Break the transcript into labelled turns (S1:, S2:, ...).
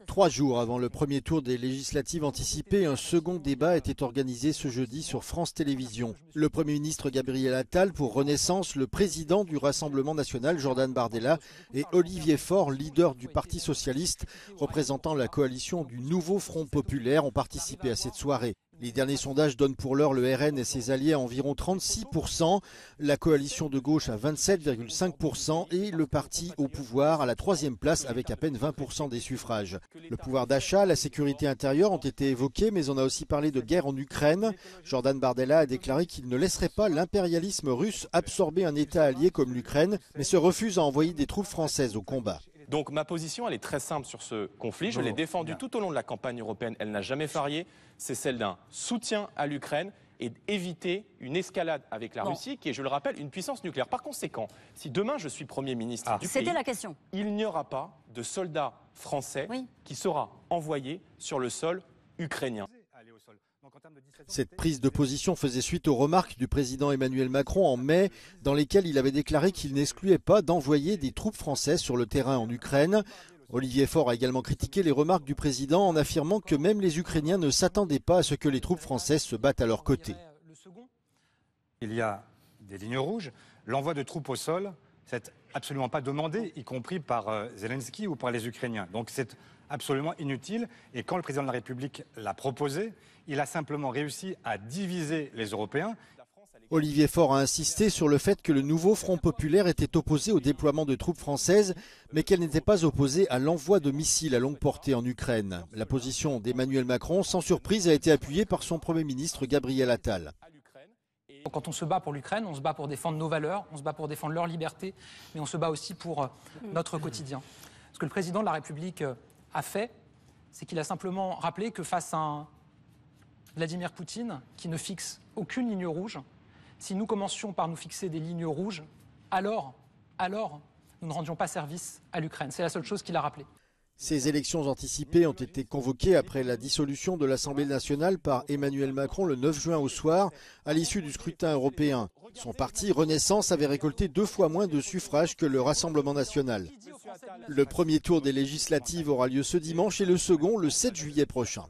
S1: 3 jours avant le premier tour des législatives anticipées, un second débat était organisé ce jeudi sur France Télévisions. Le Premier ministre Gabriel Attal pour Renaissance, le président du Rassemblement national Jordan Bardella et Olivier Faure, leader du Parti socialiste, représentant la coalition du Nouveau Front populaire, ont participé à cette soirée. Les derniers sondages donnent pour l'heure le RN et ses alliés à environ 36%, la coalition de gauche à 27,5% et le parti au pouvoir à la 3e place avec à peine 20% des suffrages. Le pouvoir d'achat, la sécurité intérieure ont été évoqués, mais on a aussi parlé de guerre en Ukraine. Jordan Bardella a déclaré qu'il ne laisserait pas l'impérialisme russe absorber un État allié comme l'Ukraine, mais se refuse à envoyer des troupes françaises au combat.
S2: Donc ma position, elle est très simple sur ce conflit. Je l'ai défendue tout au long de la campagne européenne. Elle n'a jamais varié. C'est celle d'un soutien à l'Ukraine et d'éviter une escalade avec la Russie, qui est, je le rappelle, une puissance nucléaire. Par conséquent, si demain je suis Premier ministre du pays,
S3: la question.
S2: Il n'y aura pas de soldats français qui sera envoyé sur le sol ukrainien.
S1: Cette prise de position faisait suite aux remarques du président Emmanuel Macron en mai, dans lesquelles il avait déclaré qu'il n'excluait pas d'envoyer des troupes françaises sur le terrain en Ukraine. Olivier Faure a également critiqué les remarques du président en affirmant que même les Ukrainiens ne s'attendaient pas à ce que les troupes françaises se battent à leur côté.
S4: Il y a des lignes rouges. L'envoi de troupes au sol, c'est absolument pas demandé, y compris par Zelensky ou par les Ukrainiens. Donc c'est absolument inutile. Et quand le président de la République l'a proposé, il a simplement réussi à diviser les Européens.
S1: Olivier Faure a insisté sur le fait que le nouveau Front populaire était opposé au déploiement de troupes françaises, mais qu'elle n'était pas opposée à l'envoi de missiles à longue portée en Ukraine. La position d'Emmanuel Macron, sans surprise, a été appuyée par son Premier ministre Gabriel Attal.
S5: Quand on se bat pour l'Ukraine, on se bat pour défendre nos valeurs, on se bat pour défendre leur liberté, mais on se bat aussi pour notre quotidien. Ce que le président de la République a fait, c'est qu'il a simplement rappelé que face à un Vladimir Poutine qui ne fixe aucune ligne rouge, si nous commencions par nous fixer des lignes rouges, alors nous ne rendions pas service à l'Ukraine. C'est la seule chose qu'il a rappelé.
S1: Ces élections anticipées ont été convoquées après la dissolution de l'Assemblée nationale par Emmanuel Macron le 9 juin au soir, à l'issue du scrutin européen. Son parti, Renaissance, avait récolté 2 fois moins de suffrages que le Rassemblement national. Le premier tour des législatives aura lieu ce dimanche et le second le 7 juillet prochain.